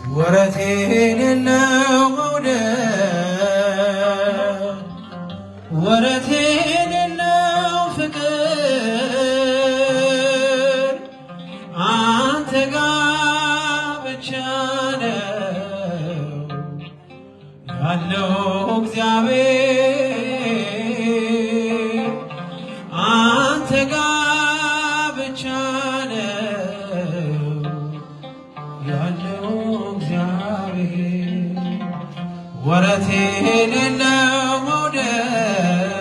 ወረት የሌለው መውደድ ወረት የሌለው ፍቅር አንተ ጋ ብቻ ነው ያለው እግዚአብሔር አንተ ጋ ብቻ ነው ያለው እግዚአብሔር ወረት የሌለው መውደድ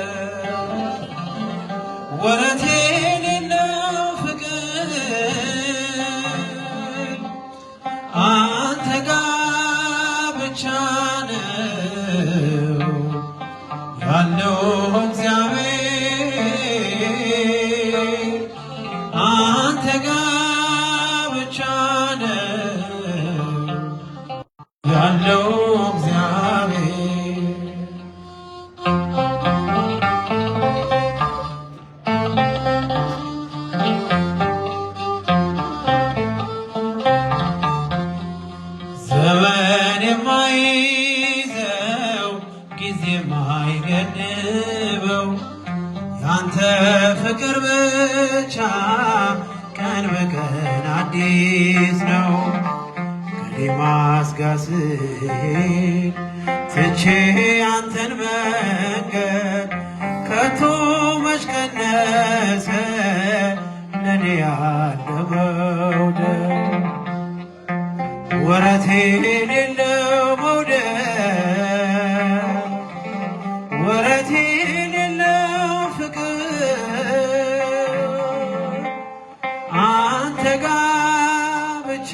ወረት የሌለው ፍቅር አንተ ጋ ብቻ ነው ያለው እግዚአብሔር አንተ ጋ ብቻ ነው ያለው እግዚአብሔር ዘመን የማይዘው ጊዜ የማይገድበው ያንተ ፍቅር ብቻ ቀን በቀን አዲስ ነው። ከዴማስ ጋር ስሄድ ትቼ አንተን መንገድ ከቶ መች ቀነሰ ለኔ ያለ መውደድ ወረት የሌለው መውደድ ወረት የሌለው ፍቅር አንተ ጋ ብቻ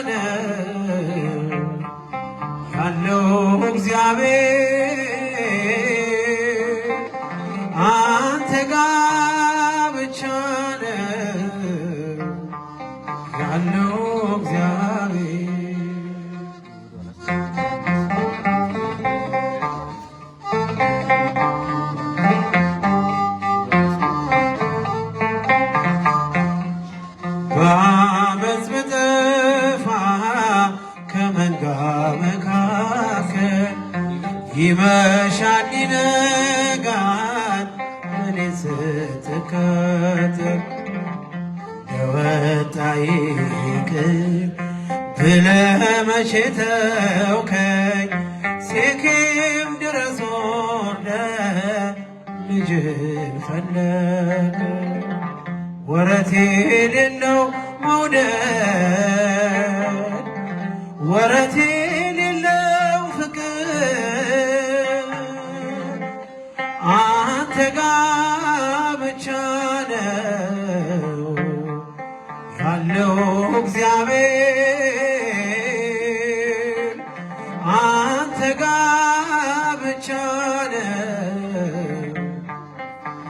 ነው ያለው እግዚአብሔር አንተ ጋ ብቻ ነው ያለው እግዚአብሔር በአመፅ ብጠፋ ከመንጋ መካከል ይመሻል ይነጋል እኔ ስትከተል ለወጣ ይቅር ብለህ መቼ ተውከኝ ሴኬም ድረስ ወርደህ ልጅህን ፈለግ ወረት የሌለው መውደድ ወረት የሌለው ፍቅር አንተ ጋ ብቻ ነው ያለው እግዚአብሔር አንተ ጋ ብቻ ነው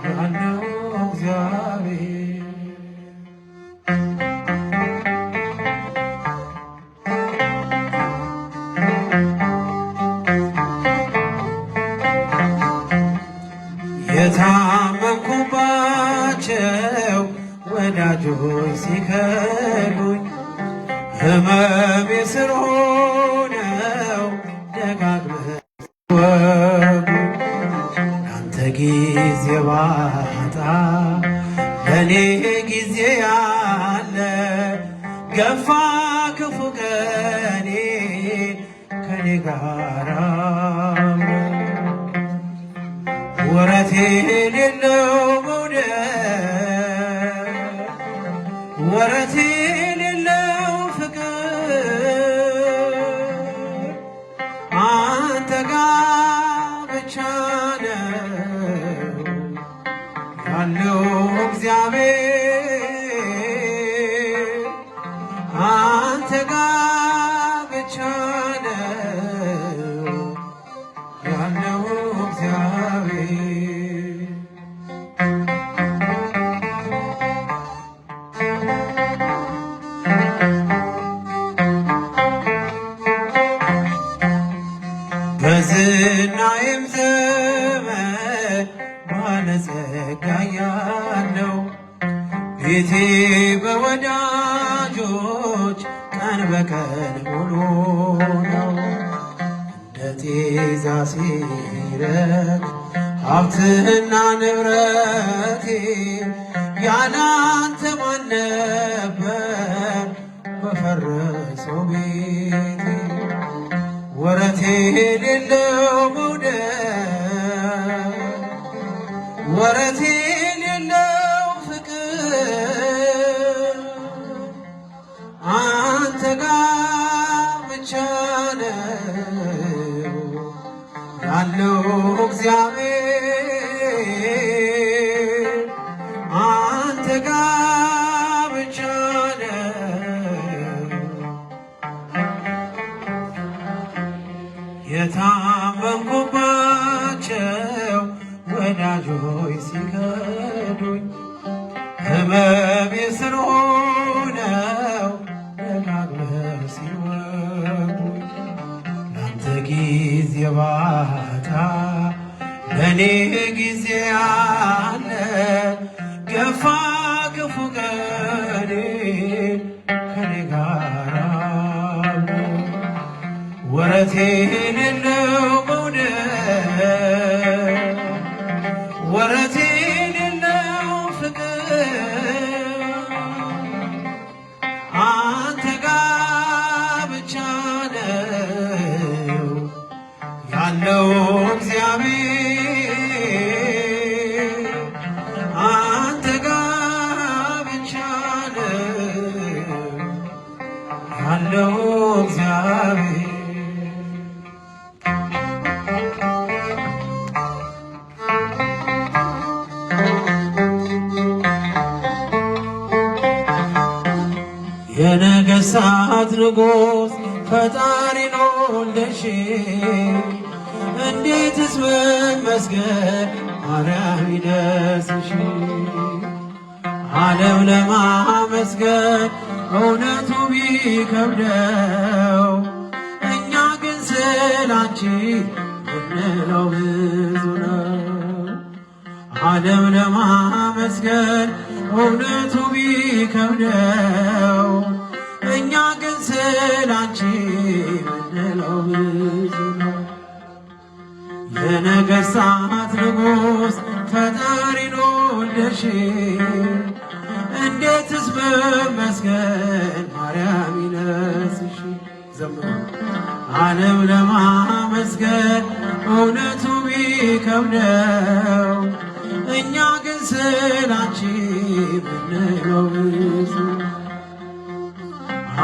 ያለው እግዚአብሔር የታመንኩባቸው ወዳጆች ሲከዱኝ ሕመሜ ስር ሆነው ደጋግመው ሲወጉኝ አንተ ጊዜ ባጣ ለኔ ጊዜ ያለ ገፋ ክፉ ቀኔ ከኔ ጋራ ወረት የሌለው መውደድ ወረት የሌለው ፍቅር አንተ ጋ ብቻ ነው ያለው እግዚአብሔር አንተ ጋ ብቻ ነው ያለው እግዚአብሔር በዝናዬም ዘመን ባለጸጋ ያለው ቤቴ በወዳጆች ቀን በቀን ሙሉ ነው። እንደ ጤዛ ሲረግፍ ሀብትና ንብረቴ ያላንተ ማን ነበር በፈረሰው ቤቴ። ወረት የሌለው መውደድ ወረት የሌለው ፍቅር አንተ ጋር ብቻ ነው ያለው እግዚአብሔር። አንተ ጋር ብቻ ነው የታመንኩባቸው ወዳጆች ሲከዱኝ ሕመሜ ስር ሆነው ደጋግመው ሲወጉኝ ላንተ ጊዜ ባጣ ለእኔ ጊዜ አለ ገፋ ክፉ ቀኔ ከኔ ጋር አለ። ወረት የሌለው መውደድ ወረት የሌለው ፍቅር አንተ ጋር ብቻ ነው ያለው እግዚአብሔር። አንተ ጋር ብቻ ነው ያለው እግዚአብሔር። የነገሥታት ንጉሥ ፈጣሪ ነውልሽ እንዴትስ መመስገን ማርያም ይነስሽ። ዓለም ለማመስገን እውነቱ ቢከብደው እኛ ግን ስላንቺ ምንለው ብዙ ነው። ዓለም ለማመስገን እውነቱ ቢከብደው እኛ ግን ስላንቺ ምንለው ብዙ ነው። የነገሥታት ንጉሥ ፈጣሪ ነውልሽ እንዴትስ መመስገን ማርያም ይነስሽ። ዘምሩ። ዓለም ለማመስገን እውነቱ ቢከብደው እኛ ግን ስላንቺ ምንለው ብዙ።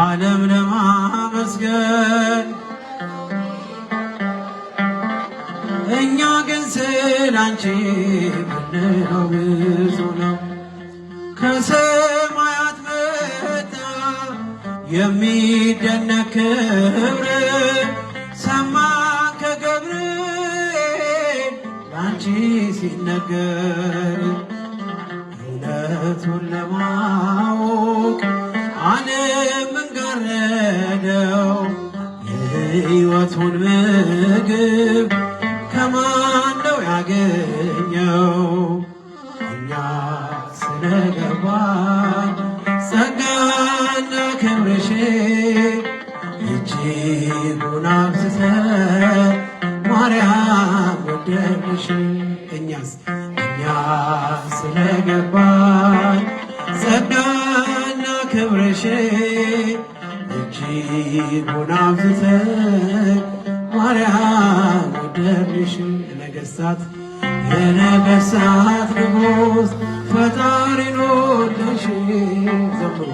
ዓለም ለማመስገን እኛ ግን ስላንቺ ምንለው ብዙ ነው። ከሰማያት መጣ የሚደነቅ ክብር ሰማን ከገብርኤል ላንቺ ሲነገር እውነቱን ለማወቅ ዓለምን ጋረደው የሕይወቱን ምግብ ከማን ነው ያገኘው? እኛ ስለገባን ጸጋና ክብርሽ እጅጉን አብዝተን ማርያም ወደድንሽ። እኛ ስለገባን ጸጋና ክብርሽ እጅጉን አብዝተን ማርያም ወደድንሽ። የነገሥታት ንጉሥ ፈጣሪ ነውልሽ። ዘምሩ።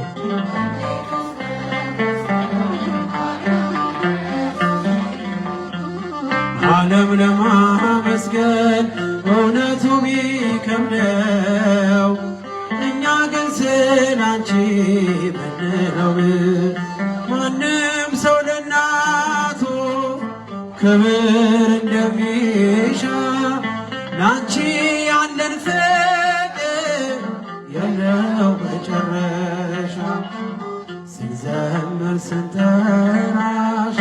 ዓለም ለማመስገን እውነቱ ቢከብደው እኛ ግን ስላንቺ ምንለው። ማንም ሰው ለእናቱ ክብር እንደሚሻ ላንቺ ያለን ፍቅር የለው መጨረሻ። ስንዘምር ስንጠራሽ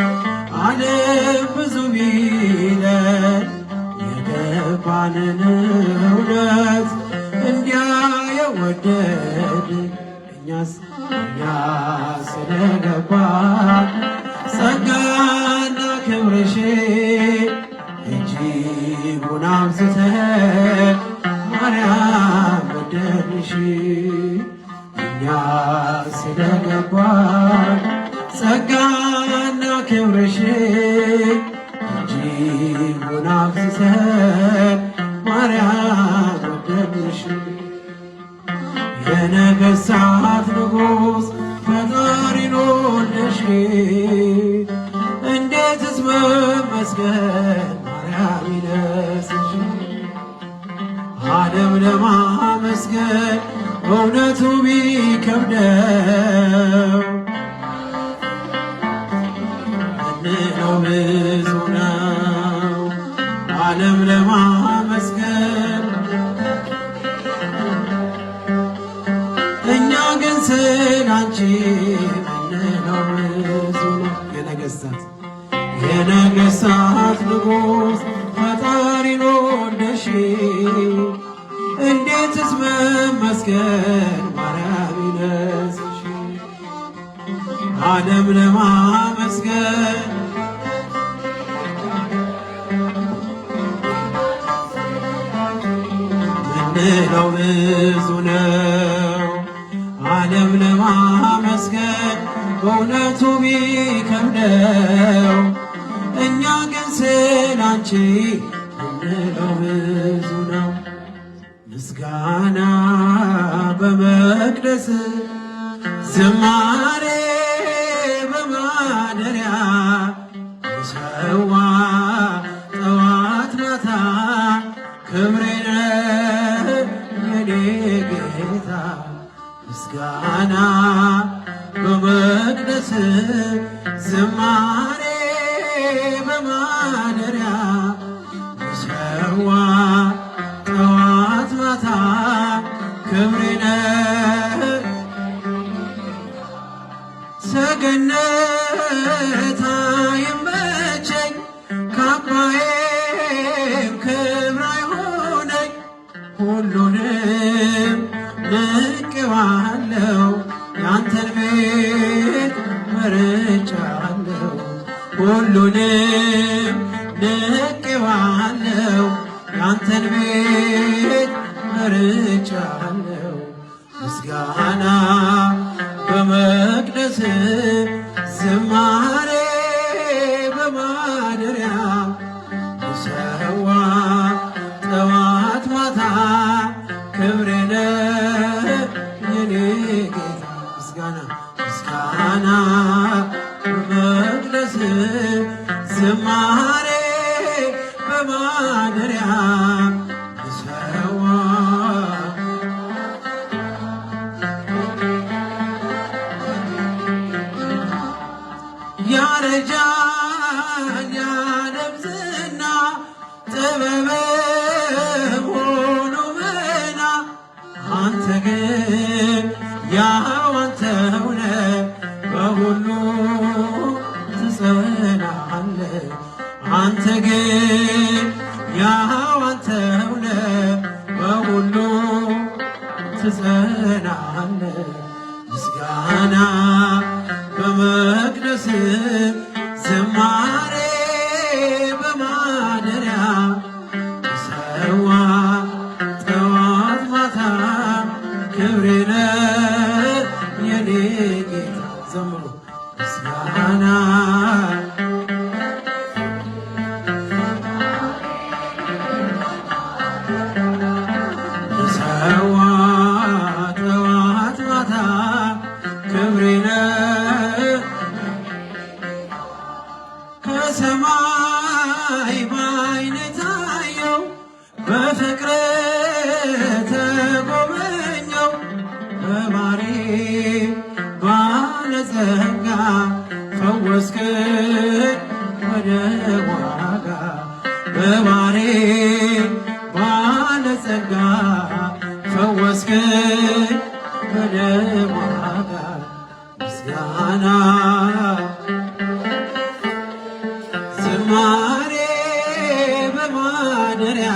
ዓለም ብዙ ቢለን የገባንን እውነት እንዲያ የወደድ እኛ ስለገባ ጸጋና ክብርሽ እጅጉን አብዝተን ማርያም ወደድንሽ። እኛ ስለገባን ጸጋና ክብርሽ እጅጉን አብዝተን ማርያም ወደድንሽ። የነገሥታት ንጉሥ ፈጣሪን ወልደሽ እንዴትስ መመስገን ማርያም ይነስሽ። ዓለም ለማመስገን እውነቱ ቢከብደው ምንለው ብዙ ነው። ዓለም ለማመስገን እኛ ግን ስላንቺ ምንለው ብዙ ነው። የነገሥታት ንጉሥ ፈጣሪን ወልደሽ እንዴትስ መመስገን ማርያም ይነስሽ። ዓለም ለማመስገን ምንለው ብዙ ነው። ዓለም ለማመስገን በእውነቱ ቢከብደው እኛ ግን ስላንቺ ምንለው ብዙ ነው። ምስጋና በመቅደስ ዝማሬ በማደሪያ ይሰዋ ጠዋት ማታ ክብሬ የኔ ጌታ። ምስጋና በመቅደስ ዝማሬ በማደሪያ ይሰዋ ጠዋት ማታ ክብሬ ሰገነት አይመቸኝ ካባዬም ክብር አይሆነኝ። ሁሉንም ንቄዋለሁ ያንተን ቤት መርጫለሁ። ሁሉንም ንቄዋለሁ ያንተን ቤት መርጫለሁ። ምስጋና በመቅደስ ዝማሬ በማደሪያ ይሰዋ ጠዋት ማታ ክብሬ የኔ ጌታ። ምስጋና በመቅደስ ዝማሬ በማደሪያ ይሰዋ ያረጃል ያለም ዝና ጥበብም ሆኖ መና። አንተ ግን ያው አንተው ነህ በሁሉ ትጸናለህ። አንተ ግን ያው አንተው ነህ በሁሉ ትጸናለህ። ምስጋና በመቅደስ ዝማሬ በማደሪያ ይሰዋ ጠዋት ማታ ክብሬ የኔ ጌታ። ዘምሩ ምስጋና ይሰዋ ጠዋት ማታ ክብሬ ከሰማይ በዓይኔ ታየው በፍቅር ተጎበኘው። በባሕሪ ባለጸጋ ፈወስከኝ ወደ ጓጋ። በባሕሪ ባለጸጋ ፈወስከኝ ወደ ጓጋ። ምስጋና ዝማሬ በማደሪያ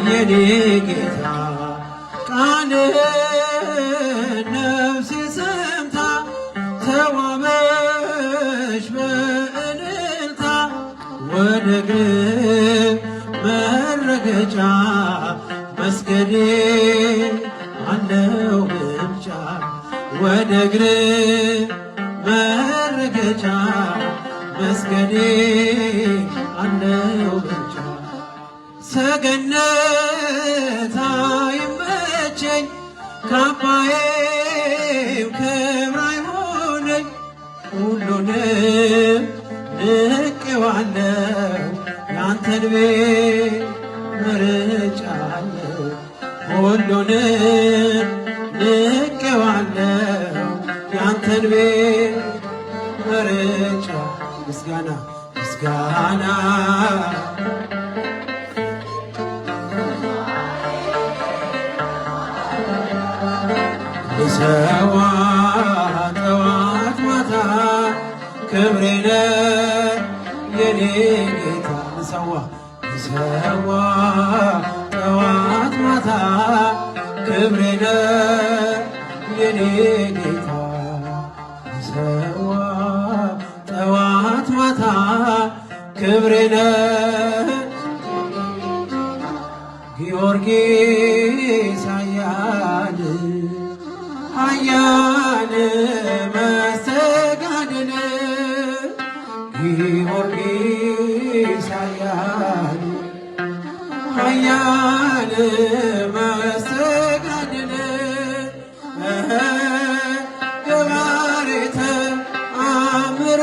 የኔ ጌታ ቃልህን ነፍሴ ሰምታ ተዋበች በእልልታ ወደ እግር መረገጫ መስገዴ አለው ብልጫ ወደ እግር መረገጫ መስገዴ አለው ብልጫ ሰገነት አይመቸኝ ካባዬም ክብር አይሆነኝ ሁሉንም ንቄዋለሁ ያንተን ቤት መርጫለሁ ሁሉንም ንቄዋለሁ ያንተን ቤት መርጫ ምስጋና ምስጋና ልሰዋ ጠዋት ማታ ክብሬነ የኔ ጌታ ልሰዋ ጠዋት ማታ ክብሬነ የኔ ጌታ ልሰዋ ጠዋት ማታ ክብሬነ ጊዮርጊስ ኃያል መስተጋድል ጊዮርጊስ ኃያል መስተጋድል ገባሬ ተአምር